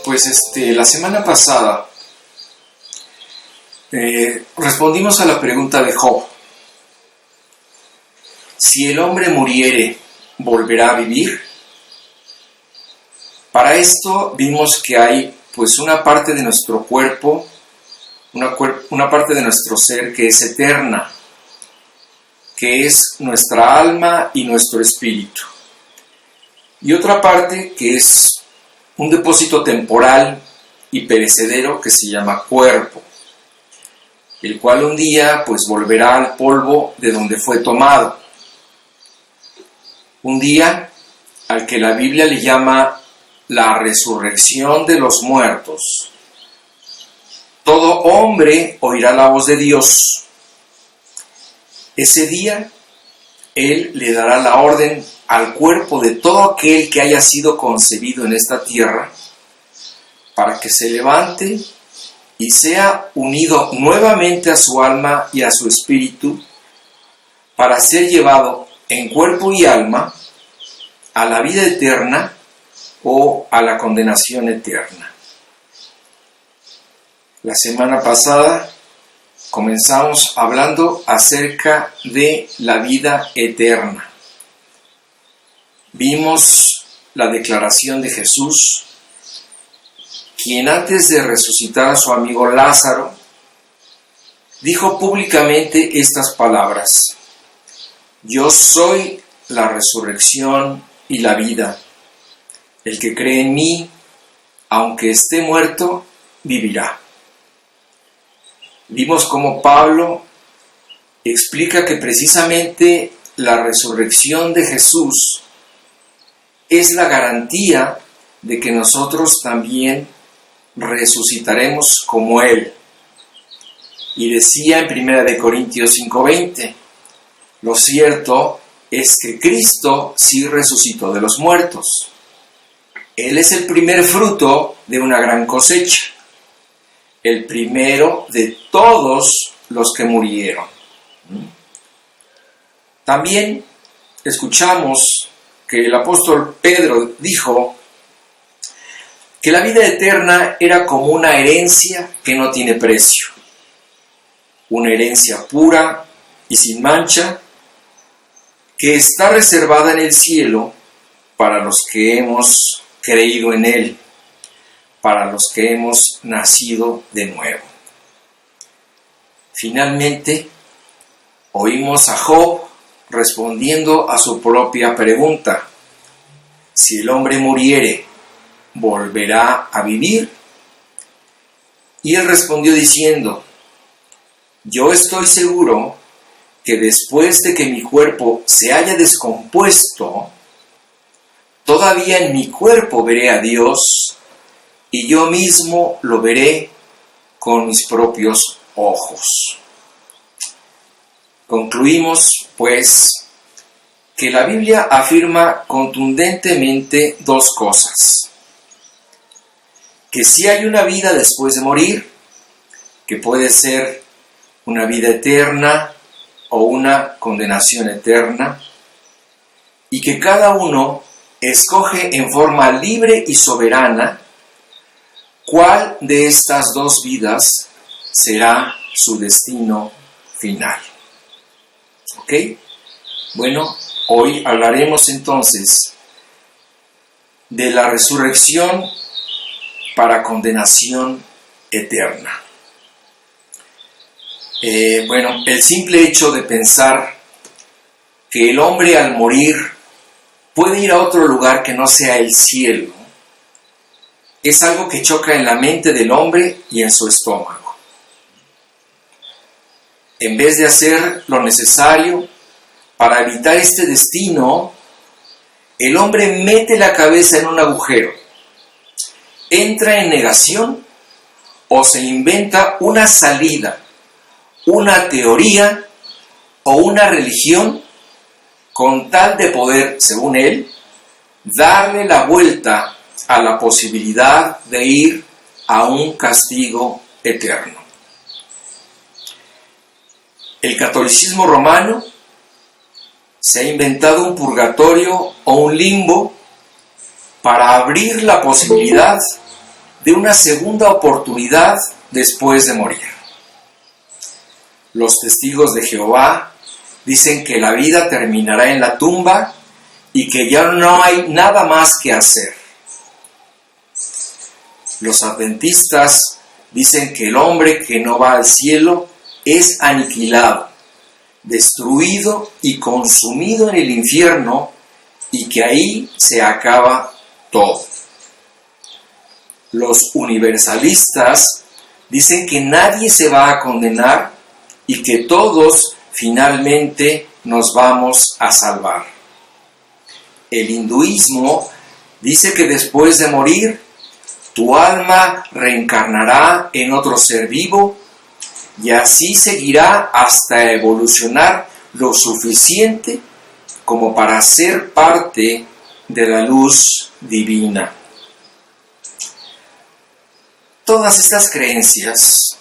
Pues la semana pasada respondimos a la pregunta de Job. Si el hombre muriere, ¿volverá a vivir? Para esto vimos que hay pues una parte de nuestro cuerpo, una parte de nuestro ser que es eterna, que es nuestra alma y nuestro espíritu. Y otra parte que es un depósito temporal y perecedero que se llama cuerpo, el cual un día pues volverá al polvo de donde fue tomado. Un día al que la Biblia le llama la resurrección de los muertos. Todo hombre oirá la voz de Dios. Ese día Él le dará la orden al cuerpo de todo aquel que haya sido concebido en esta tierra, para que se levante y sea unido nuevamente a su alma y a su espíritu, para ser llevado en cuerpo y alma a la vida eterna o a la condenación eterna. La semana pasada comenzamos hablando acerca de la vida eterna. Vimos la declaración de Jesús, quien antes de resucitar a su amigo Lázaro, dijo públicamente estas palabras: Yo soy la resurrección y la vida. El que cree en mí, aunque esté muerto, vivirá. Vimos cómo Pablo explica que precisamente la resurrección de Jesús es la garantía de que nosotros también resucitaremos como Él. Y decía en 1 Corintios 5:20, lo cierto es que Cristo sí resucitó de los muertos. Él es el primer fruto de una gran cosecha, el primero de todos los que murieron. También escuchamos que el apóstol Pedro dijo que la vida eterna era como una herencia que no tiene precio, una herencia pura y sin mancha que está reservada en el cielo para los que hemos creído en Él, para los que hemos nacido de nuevo. Finalmente, oímos a Job respondiendo a su propia pregunta: si el hombre muriere, ¿volverá a vivir? Y él respondió diciendo: yo estoy seguro que después de que mi cuerpo se haya descompuesto, todavía en mi cuerpo veré a Dios, y yo mismo lo veré con mis propios ojos. Concluimos, pues, que la Biblia afirma contundentemente dos cosas: que sí hay una vida después de morir, que puede ser una vida eterna o una condenación eterna, y que cada uno escoge en forma libre y soberana cuál de estas dos vidas será su destino final. ¿Ok? Bueno, hoy hablaremos entonces de la resurrección para condenación eterna. El simple hecho de pensar que el hombre al morir puede ir a otro lugar que no sea el cielo es algo que choca en la mente del hombre y en su estómago. En vez de hacer lo necesario para evitar este destino, el hombre mete la cabeza en un agujero, entra en negación o se inventa una salida, una teoría o una religión con tal de poder, según él, darle la vuelta a la posibilidad de ir a un castigo eterno. El catolicismo romano se ha inventado un purgatorio o un limbo para abrir la posibilidad de una segunda oportunidad después de morir. Los testigos de Jehová dicen que la vida terminará en la tumba y que ya no hay nada más que hacer. Los adventistas dicen que el hombre que no va al cielo es aniquilado, destruido y consumido en el infierno, y que ahí se acaba todo. Los universalistas dicen que nadie se va a condenar y que todos finalmente nos vamos a salvar. El hinduismo dice que después de morir, tu alma reencarnará en otro ser vivo y así seguirá hasta evolucionar lo suficiente como para ser parte de la luz divina. Todas estas creencias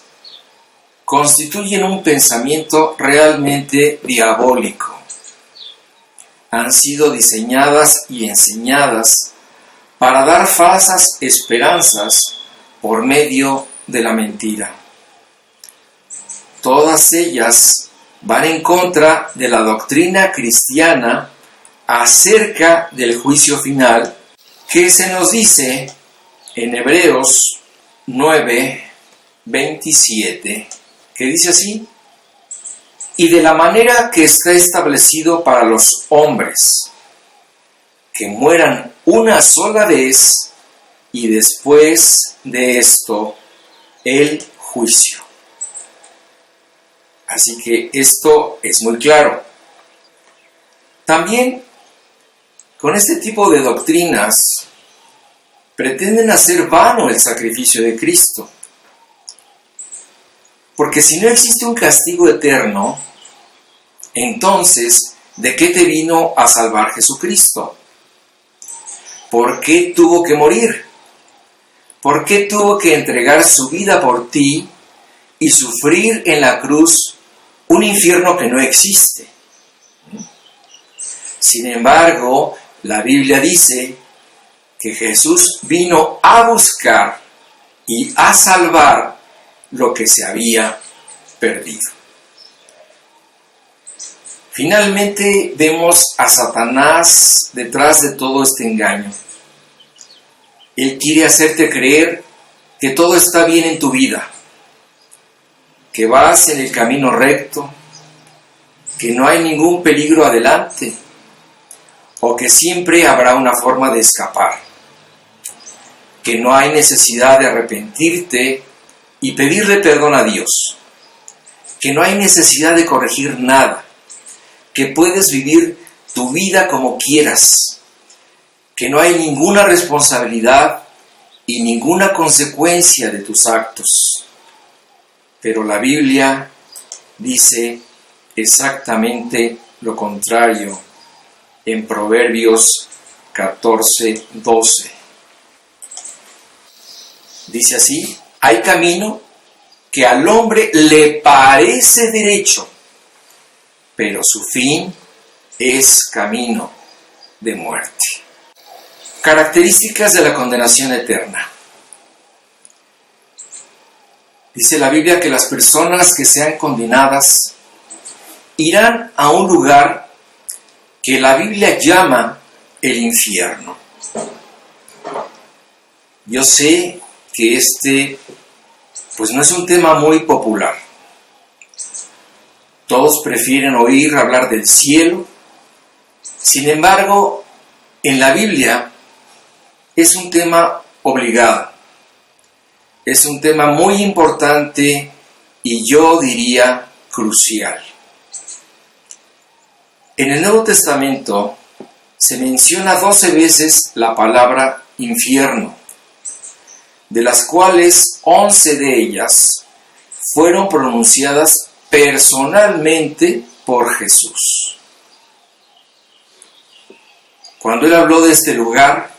constituyen un pensamiento realmente diabólico. Han sido diseñadas y enseñadas para dar falsas esperanzas por medio de la mentira. Todas ellas van en contra de la doctrina cristiana acerca del juicio final, que se nos dice en Hebreos 9:27, que dice así: y de la manera que está establecido para los hombres, que mueran una sola vez y después de esto el juicio. Así que esto es muy claro. También con este tipo de doctrinas pretenden hacer vano el sacrificio de Cristo. Porque si no existe un castigo eterno, entonces, ¿de qué te vino a salvar Jesucristo? ¿Por qué tuvo que morir? ¿Por qué tuvo que entregar su vida por ti y sufrir en la cruz un infierno que no existe? Sin embargo, la Biblia dice que Jesús vino a buscar y a salvar lo que se había perdido. Finalmente vemos a Satanás detrás de todo este engaño. Él quiere hacerte creer que todo está bien en tu vida, que vas en el camino recto, que no hay ningún peligro adelante, o que siempre habrá una forma de escapar, que no hay necesidad de arrepentirte y pedirle perdón a Dios, que no hay necesidad de corregir nada, que puedes vivir tu vida como quieras, que no hay ninguna responsabilidad y ninguna consecuencia de tus actos. Pero la Biblia dice exactamente lo contrario en Proverbios 14:12. Dice así: hay camino que al hombre le parece derecho, pero su fin es camino de muerte. Características de la condenación eterna. Dice la Biblia que las personas que sean condenadas irán a un lugar que la Biblia llama el infierno. Yo sé que pues no es un tema muy popular. Todos prefieren oír hablar del cielo. Sin embargo, en la Biblia es un tema obligado. Es un tema muy importante y yo diría crucial. En el Nuevo Testamento se menciona 12 veces la palabra infierno, de las cuales 11 de ellas fueron pronunciadas personalmente por Jesús. Cuando él habló de este lugar,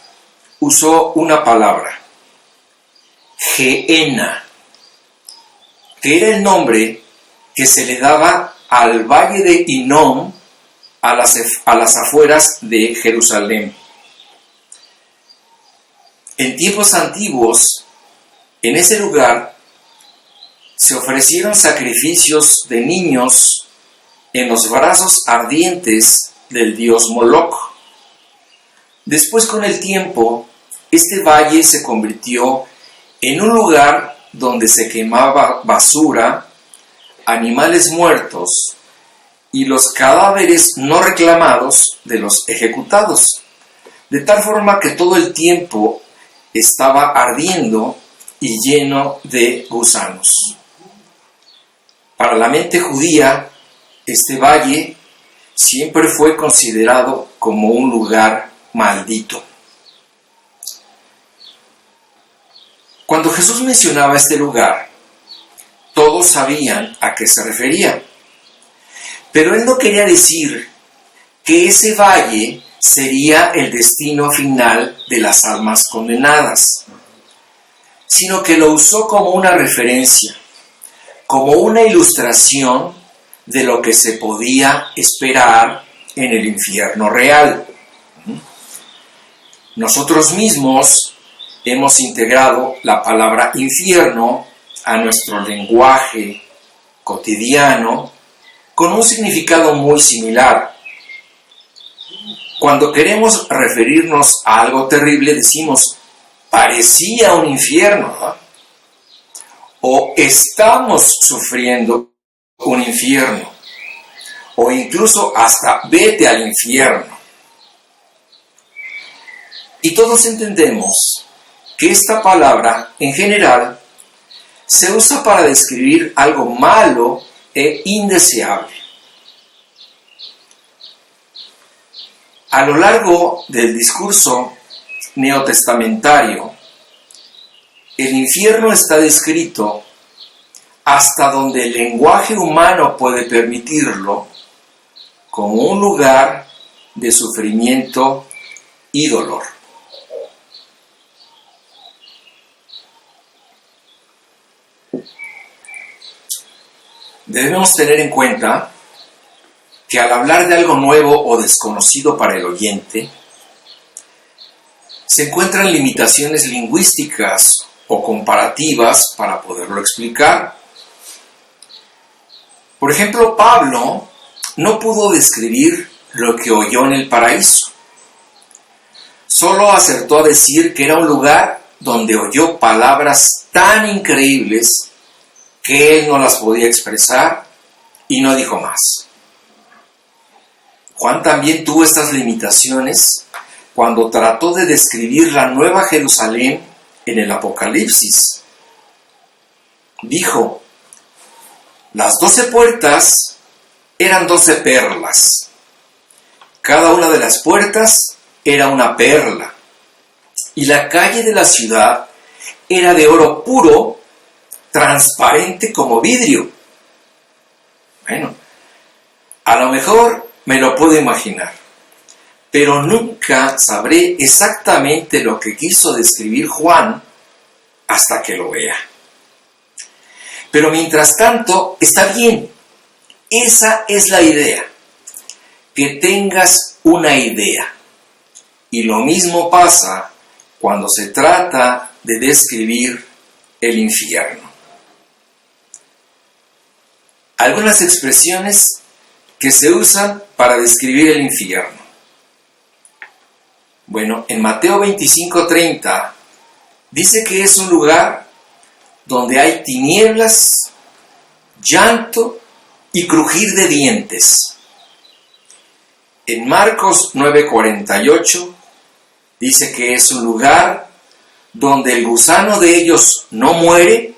usó una palabra, Gehenna, que era el nombre que se le daba al valle de Hinnom a las afueras de Jerusalén. En tiempos antiguos, en ese lugar, se ofrecieron sacrificios de niños en los brazos ardientes del dios Moloc. Después, con el tiempo, este valle se convirtió en un lugar donde se quemaba basura, animales muertos y los cadáveres no reclamados de los ejecutados, de tal forma que todo el tiempo estaba ardiendo y lleno de gusanos. Para la mente judía, este valle siempre fue considerado como un lugar maldito. Cuando Jesús mencionaba este lugar, todos sabían a qué se refería. Pero él no quería decir que ese valle sería el destino final de las almas condenadas, sino que lo usó como una referencia, como una ilustración de lo que se podía esperar en el infierno real. Nosotros mismos hemos integrado la palabra infierno a nuestro lenguaje cotidiano con un significado muy similar. Cuando queremos referirnos a algo terrible, decimos, parecía un infierno, ¿no? O estamos sufriendo un infierno, o incluso hasta vete al infierno. Y todos entendemos que esta palabra, en general, se usa para describir algo malo e indeseable. A lo largo del discurso neotestamentario, el infierno está descrito hasta donde el lenguaje humano puede permitirlo, como un lugar de sufrimiento y dolor. Debemos tener en cuenta que al hablar de algo nuevo o desconocido para el oyente, se encuentran limitaciones lingüísticas o comparativas para poderlo explicar. Por ejemplo, Pablo no pudo describir lo que oyó en el paraíso. Solo acertó a decir que era un lugar donde oyó palabras tan increíbles que él no las podía expresar y no dijo más. Juan también tuvo estas limitaciones cuando trató de describir la Nueva Jerusalén en el Apocalipsis. Dijo, las 12 puertas eran 12 perlas. Cada una de las puertas era una perla. Y la calle de la ciudad era de oro puro, transparente como vidrio. Bueno, a lo mejor me lo puedo imaginar, pero nunca sabré exactamente lo que quiso describir Juan hasta que lo vea. Pero mientras tanto, está bien. Esa es la idea. Que tengas una idea. Y lo mismo pasa cuando se trata de describir el infierno. Algunas expresiones que se usan para describir el infierno. Bueno, en Mateo 25:30 dice que es un lugar donde hay tinieblas, llanto y crujir de dientes. En Marcos 9:48 dice que es un lugar donde el gusano de ellos no muere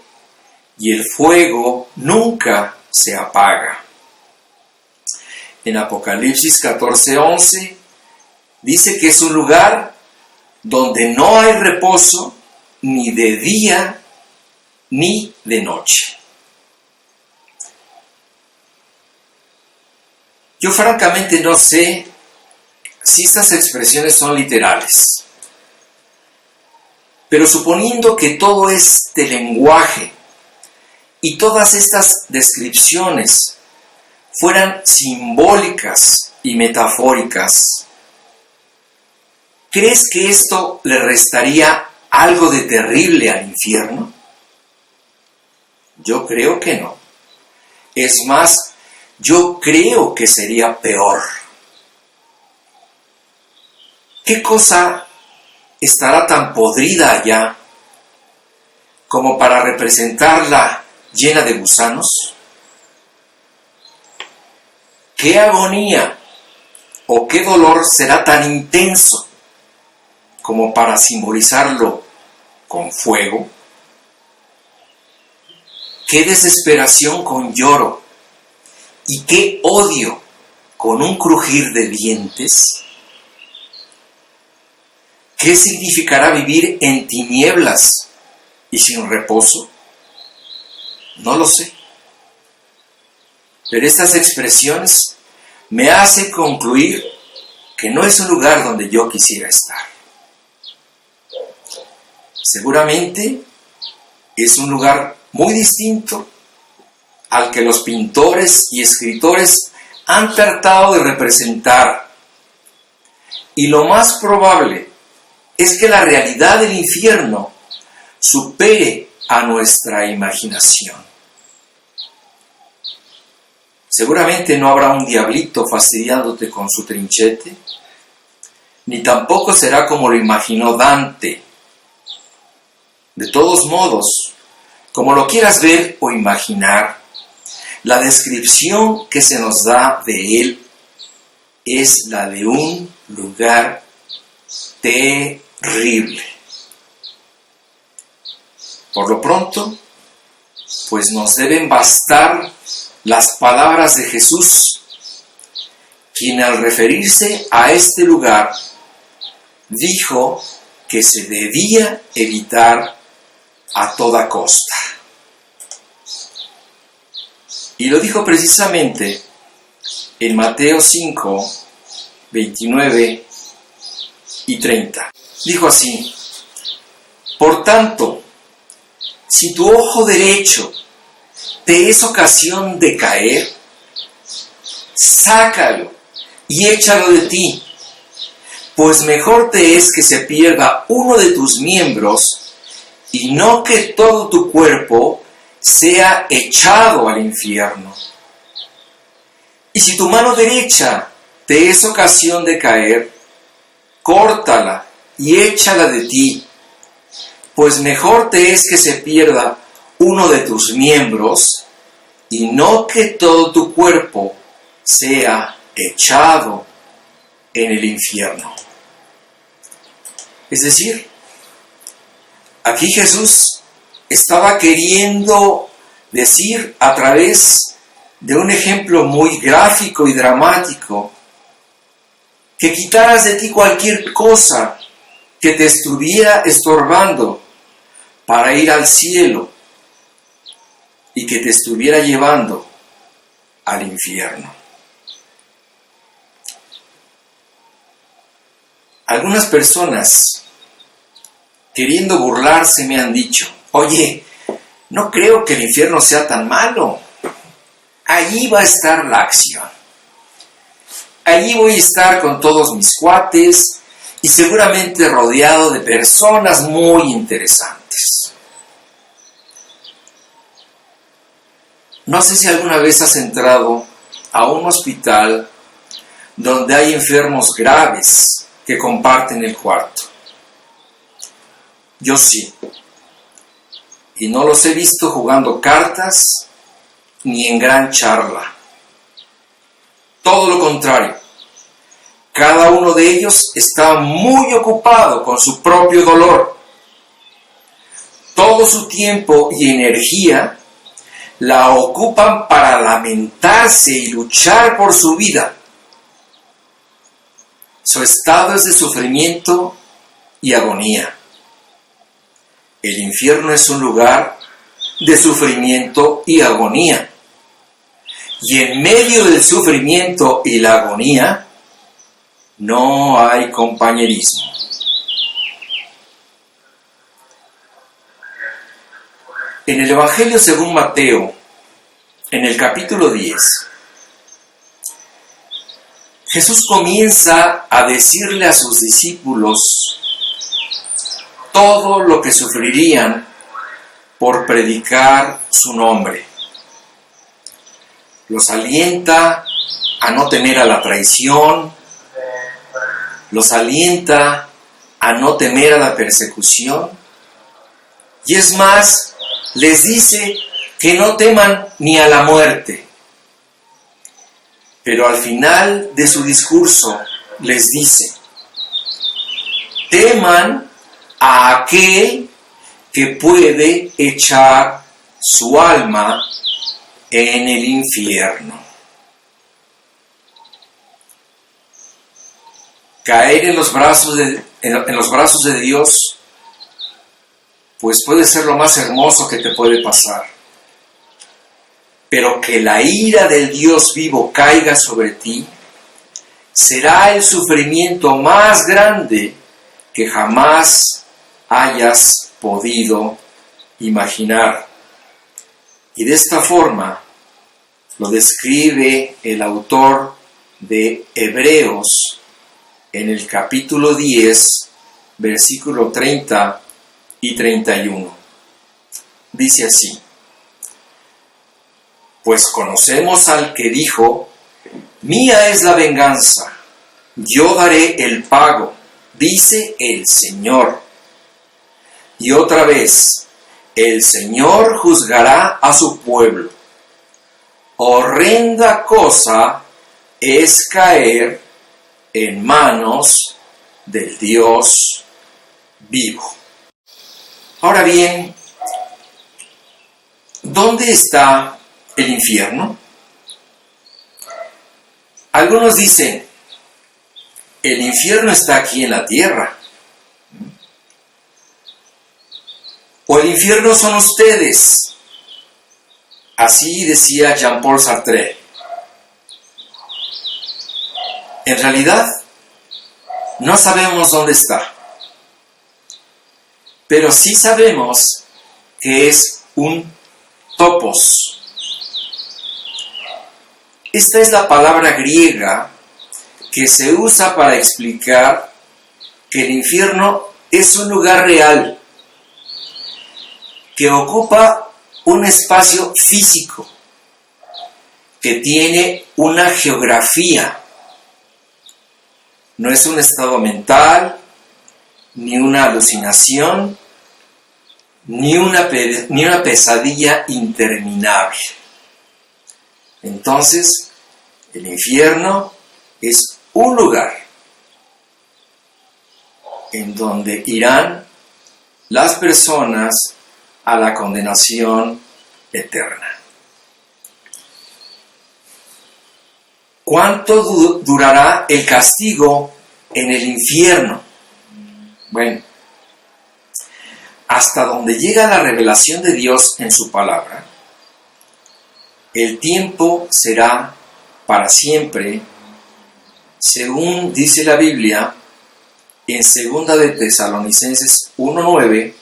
y el fuego nunca se apaga. En Apocalipsis 14:11 dice que es un lugar donde no hay reposo ni de día ni de noche. Yo francamente no sé si estas expresiones son literales, pero suponiendo que todo este lenguaje y todas estas descripciones fueran simbólicas y metafóricas, ¿crees que esto le restaría algo de terrible al infierno? Yo creo que no. Es más, yo creo que sería peor. ¿Qué cosa estará tan podrida allá como para representarla llena de gusanos? ¿Qué agonía o qué dolor será tan intenso como para simbolizarlo con fuego? ¿Qué desesperación con lloro y qué odio con un crujir de dientes? ¿Qué significará vivir en tinieblas y sin reposo? No lo sé. Pero estas expresiones me hacen concluir que no es un lugar donde yo quisiera estar. Seguramente es un lugar muy distinto al que los pintores y escritores han tratado de representar. Y lo más probable es que la realidad del infierno supere a nuestra imaginación. Seguramente no habrá un diablito fastidiándote con su trinchete, ni tampoco será como lo imaginó Dante. De todos modos, como lo quieras ver o imaginar, la descripción que se nos da de él es la de un lugar terrible. Por lo pronto, pues nos deben bastar las palabras de Jesús, quien al referirse a este lugar dijo que se debía evitar a toda costa. Y lo dijo precisamente en Mateo 5, 29 y 30. Dijo así: por tanto, si tu ojo derecho te es ocasión de caer, sácalo y échalo de ti, pues mejor te es que se pierda uno de tus miembros y no que todo tu cuerpo sea echado al infierno. Y si tu mano derecha te es ocasión de caer, córtala y échala de ti, pues mejor te es que se pierda uno de tus miembros y no que todo tu cuerpo sea echado en el infierno. Es decir, aquí Jesús estaba queriendo decir a través de un ejemplo muy gráfico y dramático que quitaras de ti cualquier cosa que te estuviera estorbando para ir al cielo y que te estuviera llevando al infierno. Algunas personas, queriendo burlarse, me han dicho: oye, no creo que el infierno sea tan malo. Allí va a estar la acción. Allí voy a estar con todos mis cuates y seguramente rodeado de personas muy interesantes. No sé si alguna vez has entrado a un hospital donde hay enfermos graves que comparten el cuarto. Yo sí. Y no los he visto jugando cartas ni en gran charla. Todo lo contrario. Cada uno de ellos está muy ocupado con su propio dolor. Todo su tiempo y energía la ocupan para lamentarse y luchar por su vida. Su estado es de sufrimiento y agonía. El infierno es un lugar de sufrimiento y agonía. Y en medio del sufrimiento y la agonía, no hay compañerismo. En el Evangelio según Mateo, en el capítulo 10, Jesús comienza a decirle a sus discípulos todo lo que sufrirían por predicar su nombre. Los alienta a no temer a la traición, los alienta a no temer a la persecución, y es más, les dice que no teman ni a la muerte. Pero al final de su discurso les dice: teman a aquel que puede echar su alma en el infierno. Caer en los brazos de Dios, pues puede ser lo más hermoso que te puede pasar. Pero que la ira del Dios vivo caiga sobre ti, será el sufrimiento más grande que jamás hayas podido imaginar. Y de esta forma lo describe el autor de Hebreos en el capítulo 10, versículo 30 y 31. Dice así: pues conocemos al que dijo: mía es la venganza, yo daré el pago, dice el Señor. Y otra vez, el Señor juzgará a su pueblo. Horrenda cosa es caer en manos del Dios vivo. Ahora bien, ¿dónde está el infierno? Algunos dicen: el infierno está aquí en la tierra. O el infierno son ustedes. Así decía Jean-Paul Sartre. En realidad, no sabemos dónde está. Pero sí sabemos que es un topos. Esta es la palabra griega que se usa para explicar que el infierno es un lugar real, que ocupa un espacio físico, que tiene una geografía. No es un estado mental, ni una alucinación, ni una pesadilla interminable. Entonces, el infierno es un lugar en donde irán las personas a la condenación eterna. ¿Cuánto durará el castigo en el infierno? Bueno, hasta donde llega la revelación de Dios en su palabra, el tiempo será para siempre, según dice la Biblia en 2 de Tesalonicenses 1:9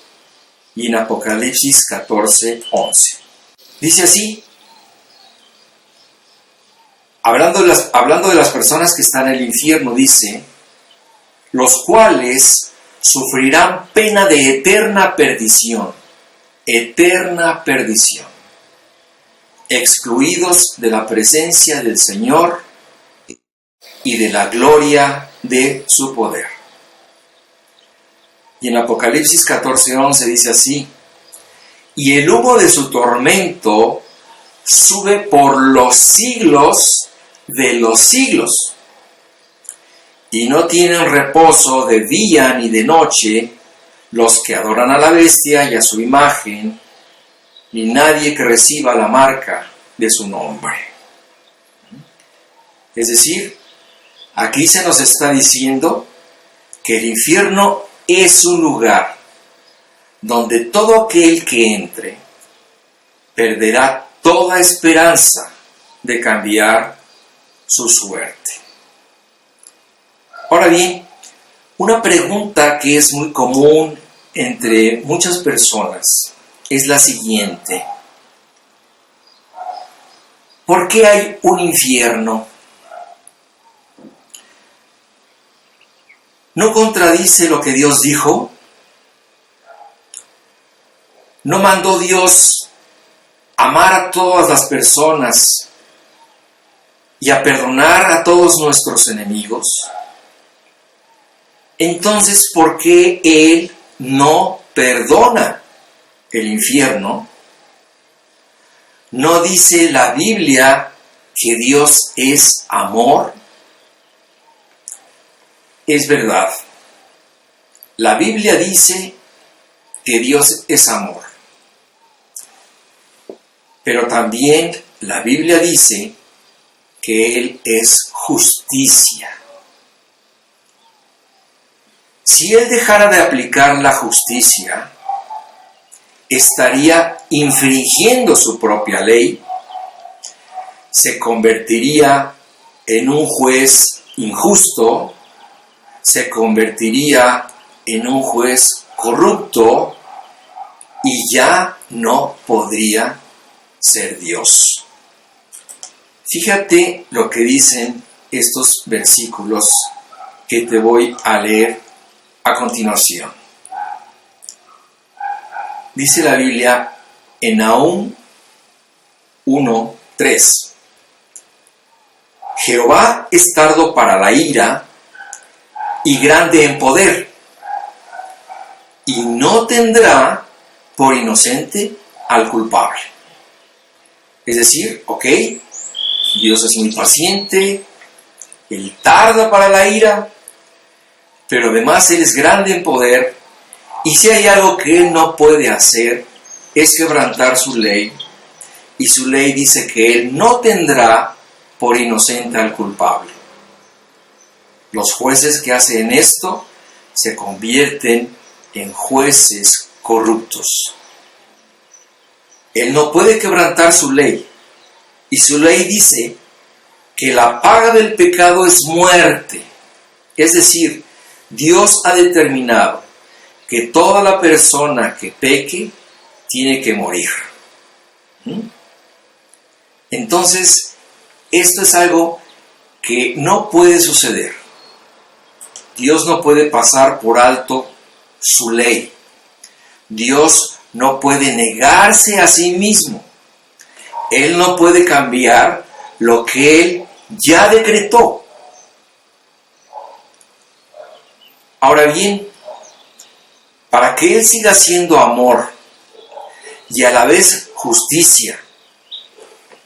y en Apocalipsis 14:11. Dice así, hablando de las personas que están en el infierno, dice: los cuales sufrirán pena de eterna perdición, excluidos de la presencia del Señor y de la gloria de su poder. Y en Apocalipsis 14:11 dice así: y el humo de su tormento sube por los siglos de los siglos, y no tienen reposo de día ni de noche los que adoran a la bestia y a su imagen, ni nadie que reciba la marca de su nombre. Es decir, aquí se nos está diciendo que el infierno es un lugar donde todo aquel que entre perderá toda esperanza de cambiar su suerte. Ahora bien, una pregunta que es muy común entre muchas personas es la siguiente: ¿por qué hay un infierno? ¿No contradice lo que Dios dijo? ¿No mandó Dios amar a todas las personas y a perdonar a todos nuestros enemigos? Entonces, ¿por qué Él no perdona el infierno? ¿No dice la Biblia que Dios es amor? Es verdad. La Biblia dice que Dios es amor. Pero también la Biblia dice que Él es justicia. Si Él dejara de aplicar la justicia, estaría infringiendo su propia ley, se convertiría en un juez injusto, se convertiría en un juez corrupto y ya no podría ser Dios. Fíjate lo que dicen estos versículos que te voy a leer a continuación. Dice la Biblia en Nahum 1:3. Jehová es tardo para la ira y grande en poder, y no tendrá por inocente al culpable. Es decir, Dios es muy paciente, Él tarda para la ira, pero además Él es grande en poder, y si hay algo que Él no puede hacer, es quebrantar su ley, y su ley dice que Él no tendrá por inocente al culpable. Los jueces que hacen esto se convierten en jueces corruptos. Él no puede quebrantar su ley, y su ley dice que la paga del pecado es muerte. Es decir, Dios ha determinado que toda la persona que peque tiene que morir. Entonces, esto es algo que no puede suceder. Dios no puede pasar por alto su ley. Dios no puede negarse a sí mismo. Él no puede cambiar lo que Él ya decretó. Ahora bien, para que Él siga siendo amor y a la vez justicia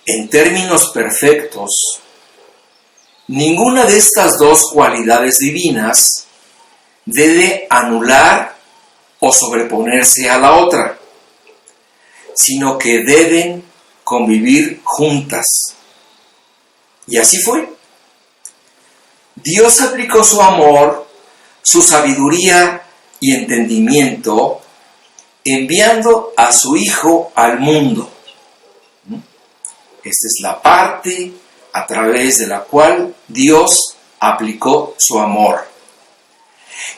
en términos perfectos, ninguna de estas dos cualidades divinas debe anular o sobreponerse a la otra, sino que deben convivir juntas. Y así fue. Dios aplicó su amor, su sabiduría y entendimiento, enviando a su Hijo al mundo. Esta es la parte a través de la cual Dios aplicó su amor.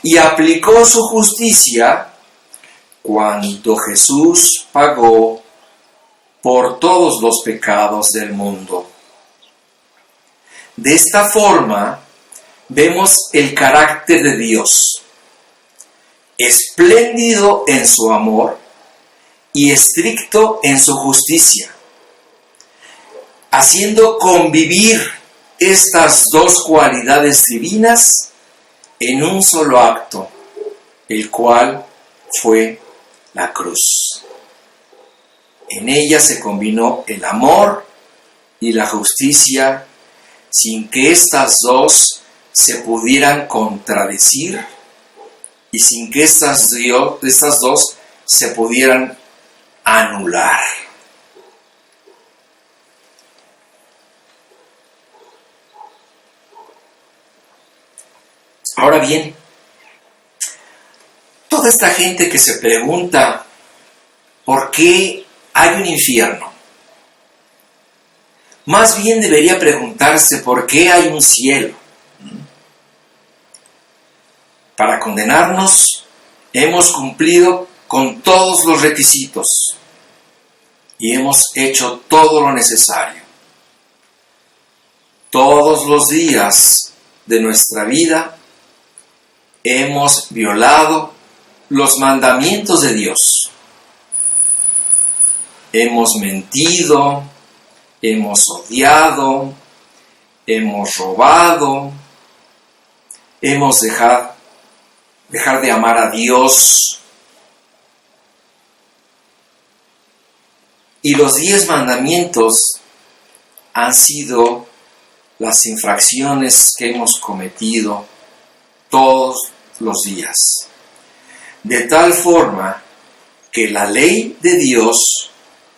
Y aplicó su justicia cuando Jesús pagó por todos los pecados del mundo. De esta forma, vemos el carácter de Dios, espléndido en su amor y estricto en su justicia, haciendo convivir estas dos cualidades divinas en un solo acto, el cual fue la cruz. En ella se combinó el amor y la justicia sin que estas dos se pudieran contradecir y sin que estas dos se pudieran anular. Ahora bien, toda esta gente que se pregunta ¿por qué hay un infierno? Más bien debería preguntarse ¿por qué hay un cielo? Para condenarnos hemos cumplido con todos los requisitos y hemos hecho todo lo necesario. Todos los días de nuestra vida hemos violado los mandamientos de Dios. Hemos mentido, hemos odiado, hemos robado, hemos dejar de amar a Dios. Y los 10 mandamientos han sido las infracciones que hemos cometido todos los días. De tal forma que la ley de Dios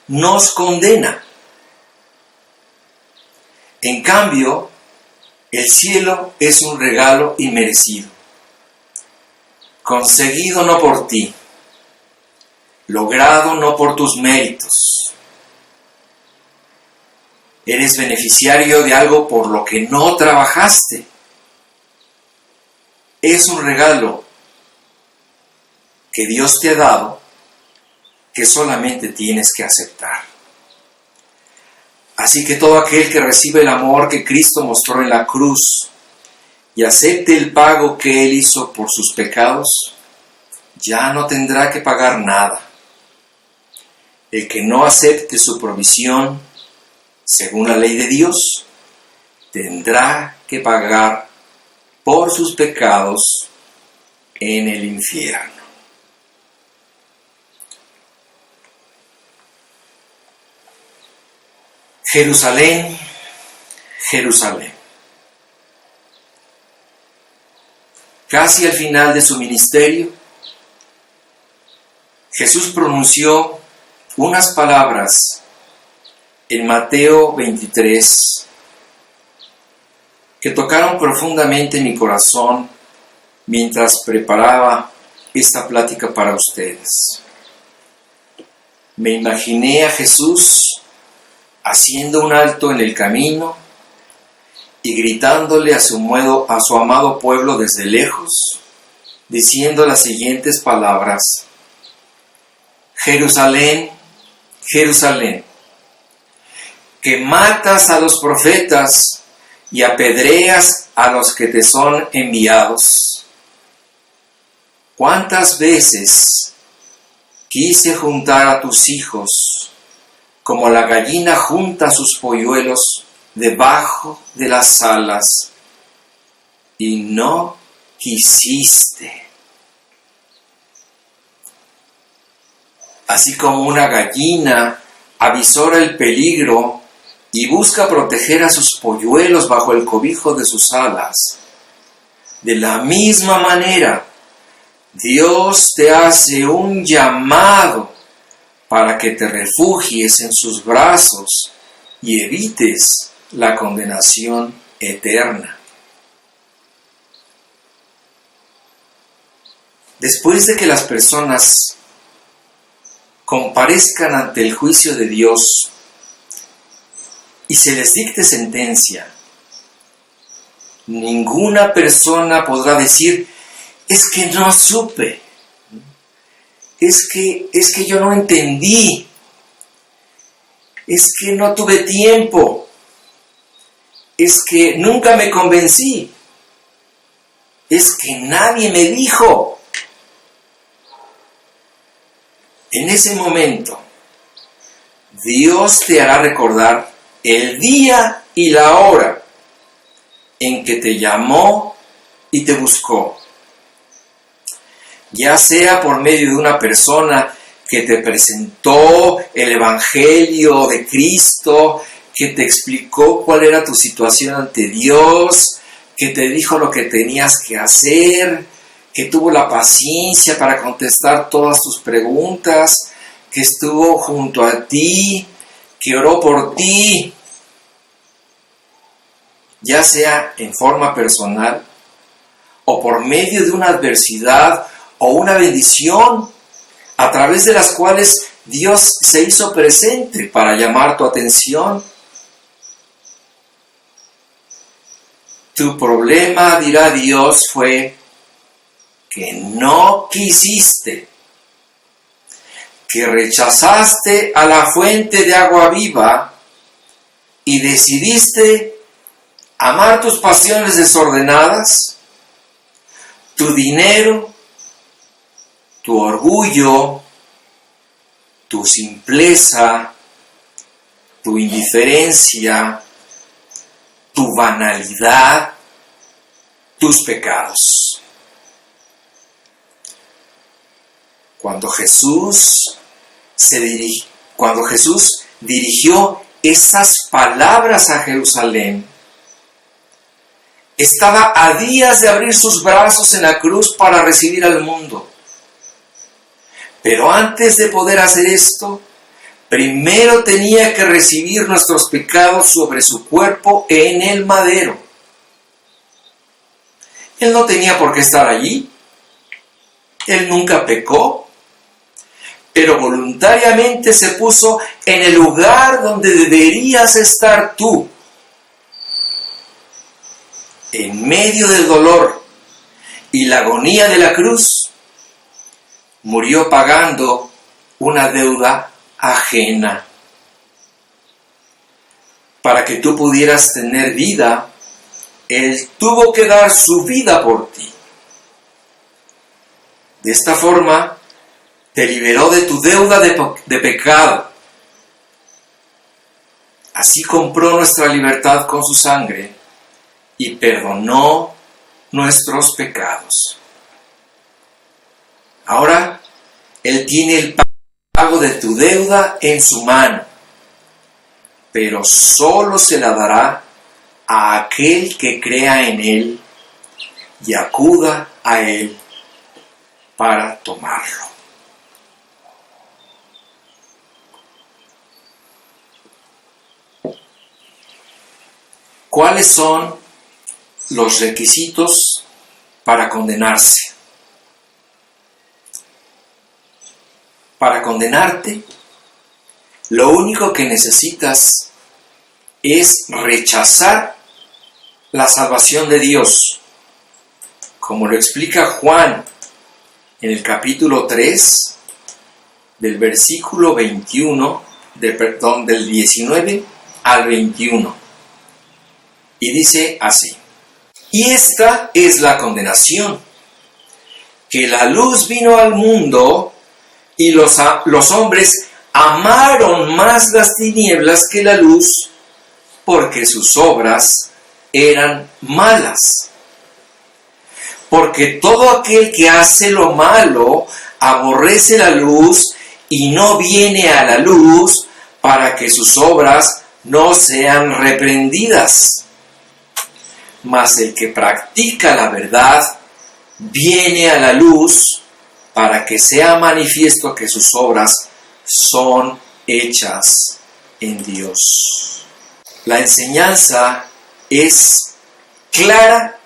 nos condena. En cambio, el cielo es un regalo inmerecido, conseguido no por ti, logrado no por tus méritos. Eres beneficiario de algo por lo que no trabajaste. Es un regalo que Dios te ha dado que solamente tienes que aceptar. Así que todo aquel que recibe el amor que Cristo mostró en la cruz y acepte el pago que Él hizo por sus pecados, ya no tendrá que pagar nada. El que no acepte su provisión, según la ley de Dios, tendrá que pagar por sus pecados en el infierno. Jerusalén, Jerusalén. Casi al final de su ministerio, Jesús pronunció unas palabras en Mateo 23 que tocaron profundamente mi corazón mientras preparaba esta plática para ustedes. Me imaginé a Jesús haciendo un alto en el camino y gritándole a su amado pueblo desde lejos, diciendo las siguientes palabras: Jerusalén, Jerusalén, que matas a los profetas y apedreas a los que te son enviados. ¿Cuántas veces quise juntar a tus hijos como la gallina junta sus polluelos debajo de las alas, y no quisiste? Así como una gallina avisora el peligro y busca proteger a sus polluelos bajo el cobijo de sus alas, de la misma manera, Dios te hace un llamado para que te refugies en sus brazos y evites la condenación eterna. Después de que las personas comparezcan ante el juicio de Dios y se les dicte sentencia, ninguna persona podrá decir: es que no supe, es que yo no entendí, es que no tuve tiempo, es que nunca me convencí, es que nadie me dijo. En ese momento, Dios te hará recordar el día y la hora en que te llamó y te buscó. Ya sea por medio de una persona que te presentó el Evangelio de Cristo, que te explicó cuál era tu situación ante Dios, que te dijo lo que tenías que hacer, que tuvo la paciencia para contestar todas tus preguntas, que estuvo junto a ti, que oró por ti, ya sea en forma personal o por medio de una adversidad o una bendición, a través de las cuales Dios se hizo presente para llamar tu atención. Tu problema, dirá Dios, fue que no quisiste, que rechazaste a la fuente de agua viva y decidiste amar tus pasiones desordenadas, tu dinero, tu orgullo, tu simpleza, tu indiferencia, tu banalidad, tus pecados. Cuando Jesús dirigió esas palabras a Jerusalén, estaba a días de abrir sus brazos en la cruz para recibir al mundo. Pero antes de poder hacer esto, primero tenía que recibir nuestros pecados sobre su cuerpo en el madero. Él no tenía por qué estar allí. Él nunca pecó, pero voluntariamente se puso en el lugar donde deberías estar tú. En medio del dolor y la agonía de la cruz, murió pagando una deuda ajena. Para que tú pudieras tener vida, Él tuvo que dar su vida por ti. De esta forma, te liberó de tu deuda de pecado. Así compró nuestra libertad con su sangre y perdonó nuestros pecados. Ahora, Él tiene el pago de tu deuda en su mano, pero solo se la dará a aquel que crea en Él y acuda a Él para tomarlo. ¿Cuáles son los requisitos para condenarse? Para condenarte, lo único que necesitas es rechazar la salvación de Dios, como lo explica Juan en el capítulo 3, del versículo 21, del 19 al 21. Y dice así: y esta es la condenación, que la luz vino al mundo, y los hombres amaron más las tinieblas que la luz, porque sus obras eran malas. Porque todo aquel que hace lo malo aborrece la luz y no viene a la luz para que sus obras no sean reprendidas. Mas el que practica la verdad viene a la luz para que sea manifiesto que sus obras son hechas en Dios. La enseñanza es clara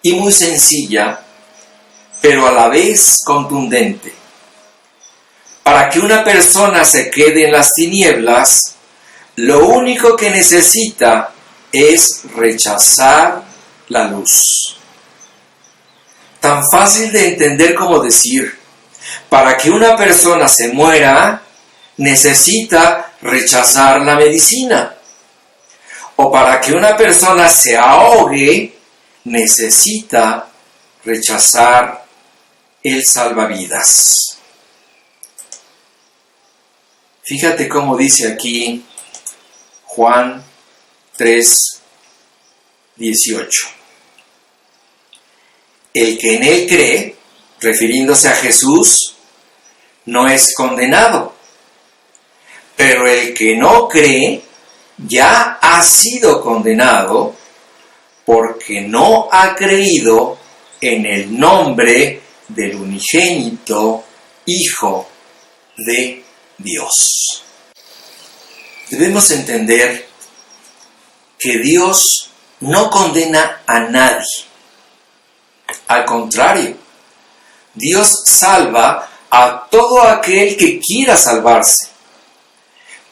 y muy sencilla, pero a la vez contundente. Para que una persona se quede en las tinieblas, lo único que necesita es rechazar la luz. Tan fácil de entender como decir: para que una persona se muera, necesita rechazar la medicina. O para que una persona se ahogue, necesita rechazar el salvavidas. Fíjate cómo dice aquí Juan 3:18. El que en Él cree, refiriéndose a Jesús, no es condenado. Pero el que no cree ya ha sido condenado porque no ha creído en el nombre del unigénito Hijo de Dios. Debemos entender que Dios no condena a nadie. Al contrario, Dios salva a todo aquel que quiera salvarse.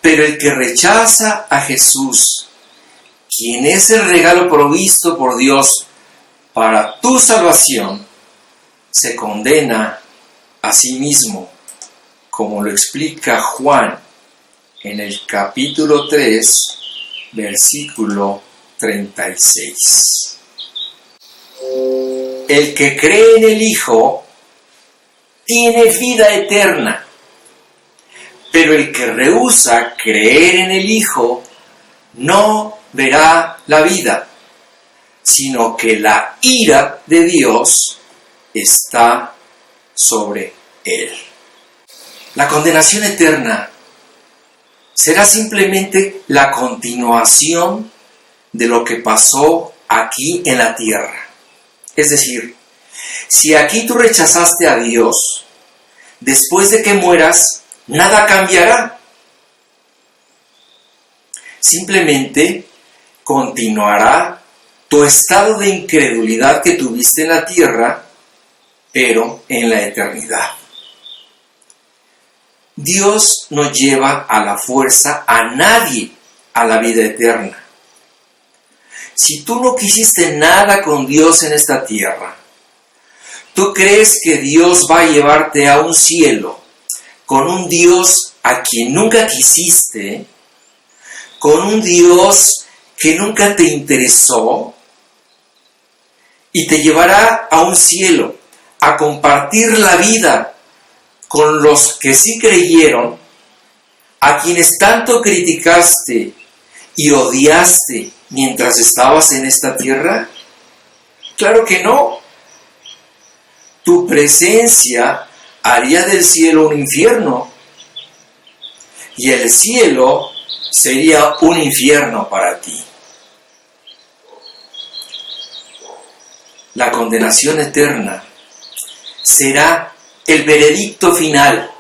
Pero el que rechaza a Jesús, quien es el regalo provisto por Dios para tu salvación, se condena a sí mismo, como lo explica Juan en el capítulo 3, versículo 36. el que cree en el Hijo tiene vida eterna, pero el que rehúsa creer en el Hijo no verá la vida, sino que la ira de Dios está sobre él. La condenación eterna será simplemente la continuación de lo que pasó aquí en la tierra. Es decir, si aquí tú rechazaste a Dios, después de que mueras, nada cambiará. Simplemente continuará tu estado de incredulidad que tuviste en la tierra, pero en la eternidad. Dios no lleva a la fuerza a nadie a la vida eterna. Si tú no quisiste nada con Dios en esta tierra, ¿tú crees que Dios va a llevarte a un cielo con un Dios a quien nunca quisiste, con un Dios que nunca te interesó, y te llevará a un cielo a compartir la vida con los que sí creyeron, a quienes tanto criticaste y odiaste mientras estabas en esta tierra? Claro que no. Tu presencia haría del cielo un infierno, y el cielo sería un infierno para ti. La condenación eterna será el veredicto final,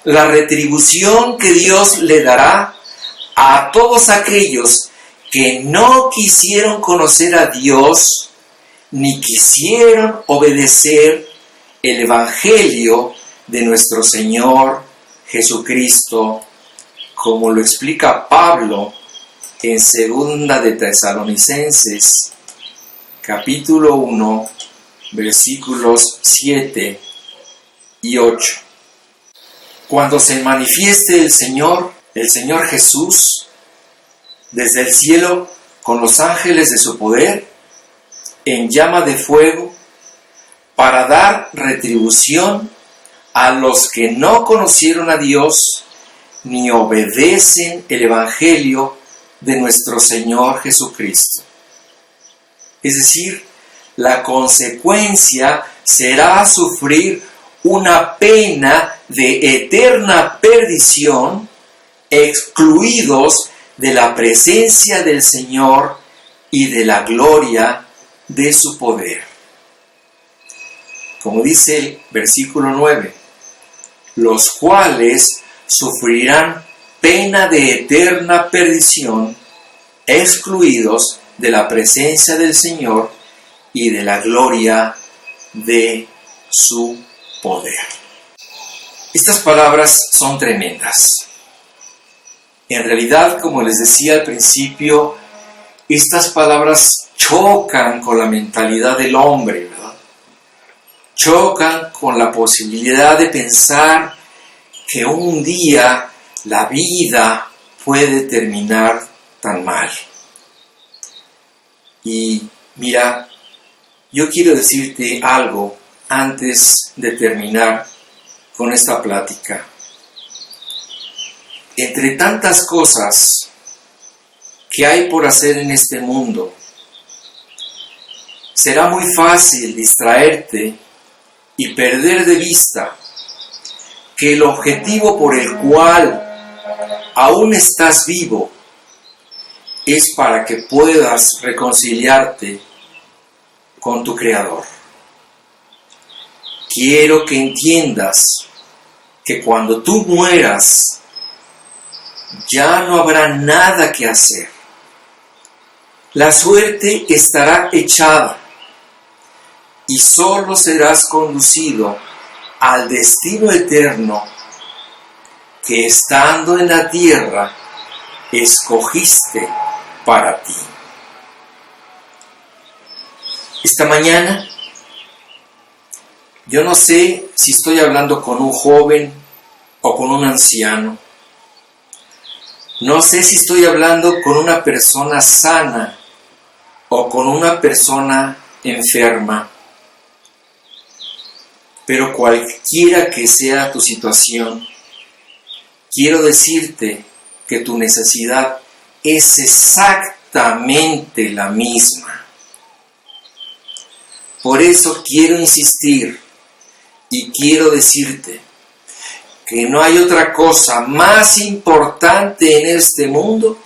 la retribución que Dios le dará a todos aquellos que no quisieron conocer a Dios ni quisieron obedecer el Evangelio de nuestro Señor Jesucristo, como lo explica Pablo en 2 de Tesalonicenses, capítulo 1, versículos 7 y 8. Cuando se manifieste el Señor Jesús, desde el cielo, con los ángeles de su poder, en llama de fuego, para dar retribución a los que no conocieron a Dios, ni obedecen el Evangelio de nuestro Señor Jesucristo. Es decir, la consecuencia será sufrir una pena de eterna perdición, excluidos de la presencia del Señor y de la gloria de su poder. Como dice el versículo 9, los cuales sufrirán pena de eterna perdición, excluidos de la presencia del Señor y de la gloria de su poder. Estas palabras son tremendas. En realidad, como les decía al principio, estas palabras chocan con la mentalidad del hombre, ¿verdad? Chocan con la posibilidad de pensar que un día la vida puede terminar tan mal. Y mira, yo quiero decirte algo antes de terminar con esta plática. Entre tantas cosas que hay por hacer en este mundo, será muy fácil distraerte y perder de vista que el objetivo por el cual aún estás vivo es para que puedas reconciliarte con tu Creador. Quiero que entiendas que cuando tú mueras, ya no habrá nada que hacer. La suerte estará echada y solo serás conducido al destino eterno que, estando en la tierra, escogiste para ti. Esta mañana, yo no sé si estoy hablando con un joven o con un anciano. No sé si estoy hablando con una persona sana o con una persona enferma. Pero cualquiera que sea tu situación, quiero decirte que tu necesidad es exactamente la misma. Por eso quiero insistir y quiero decirte que no hay otra cosa más importante en este mundo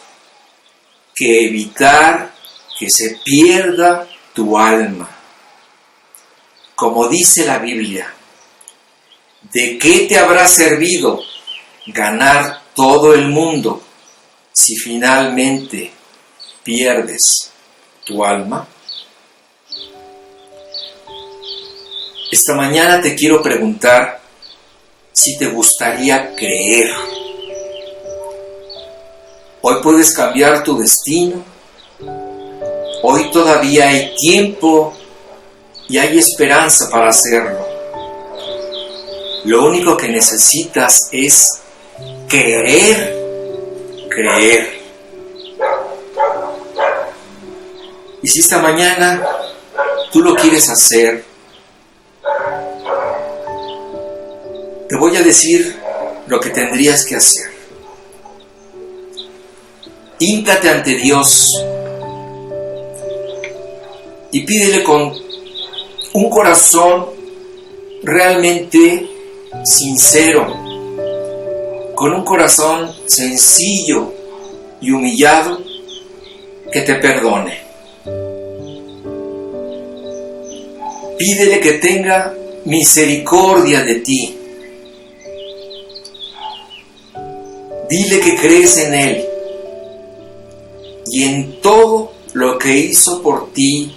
que evitar que se pierda tu alma. Como dice la Biblia, ¿de qué te habrá servido ganar todo el mundo si finalmente pierdes tu alma? Esta mañana te quiero preguntar si te gustaría creer. Hoy puedes cambiar tu destino. Hoy todavía hay tiempo y hay esperanza para hacerlo. Lo único que necesitas es querer creer. Y si esta mañana tú lo quieres hacer, te voy a decir lo que tendrías que hacer. Híncate ante Dios y pídele con un corazón realmente sincero, con un corazón sencillo y humillado, que te perdone. Pídele que tenga misericordia de ti. Dile que crees en Él y en todo lo que hizo por ti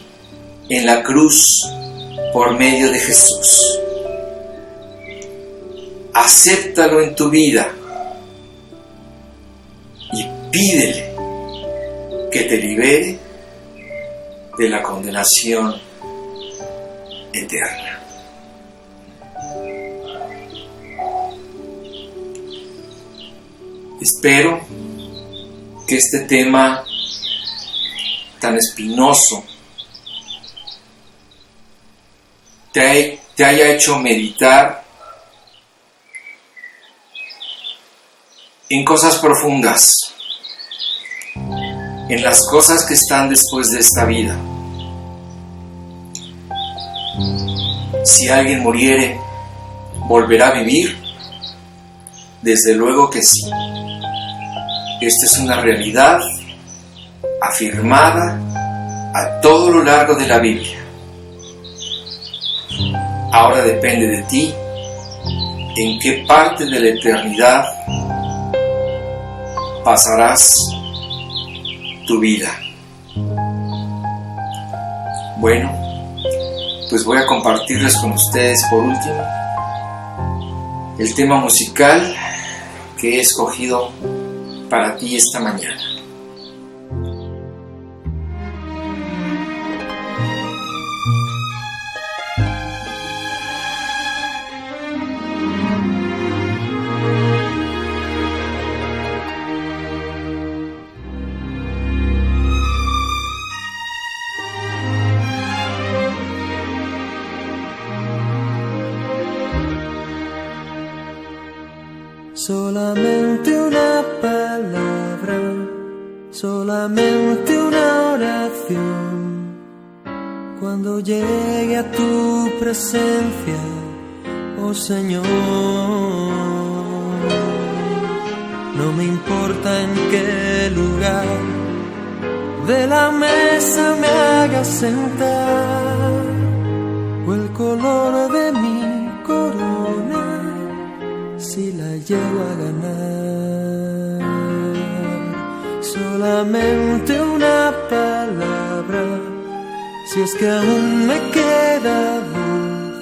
en la cruz por medio de Jesús. Acéptalo en tu vida y pídele que te libere de la condenación eterna. Espero que este tema tan espinoso te haya hecho meditar en cosas profundas, en las cosas que están después de esta vida. Si alguien muriere, ¿volverá a vivir? Desde luego que sí. Esta es una realidad afirmada a todo lo largo de la Biblia. Ahora depende de ti en qué parte de la eternidad pasarás tu vida. Bueno, pues voy a compartirles con ustedes por último el tema musical que he escogido para ti esta mañana. Solamente una palabra, solamente una oración. Cuando llegue a tu presencia, oh Señor, no me importa en qué lugar de la mesa me hagas sentar, o el color de mi corona, si la llego a ganar. Solamente una palabra, si es que aún me queda voz,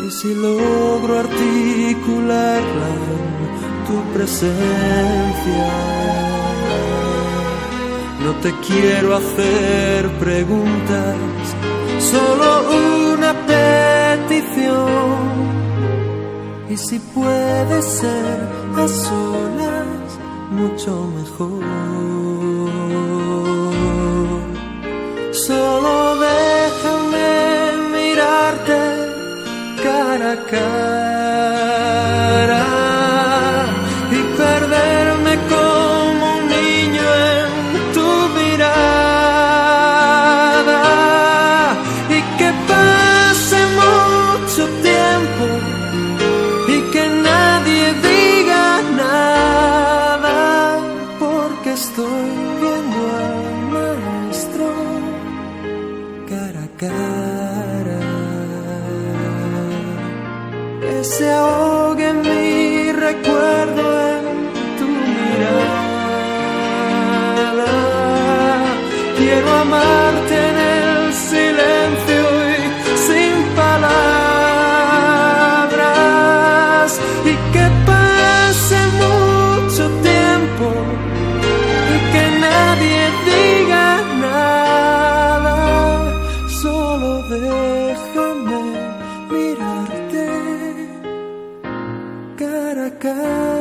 y si logro articularla en tu presencia. No te quiero hacer preguntas, solo una petición. Y si puede ser a solas, mucho mejor. Solo deja cara a cara y perderme como un niño en tu mirada y que pase mucho tiempo y que nadie diga nada porque estoy viendo al maestro cara a cara. Que se ahogue mi recuerdo en tu mirada. Quiero amarte en el silencio y sin palabras y que pase mucho tiempo y que nadie diga nada. Solo déjame mirarte cara a cara.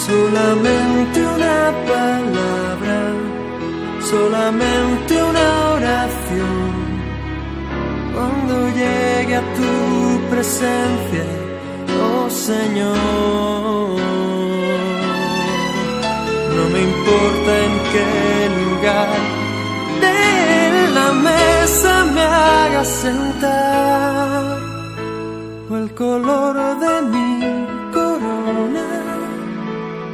Solamente una palabra, solamente una oración. Cuando llegue a tu presencia, oh Señor, no me importa en qué lugar de la mesa me hagas sentar o el color de mi corona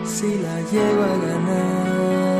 si la llego a ganar.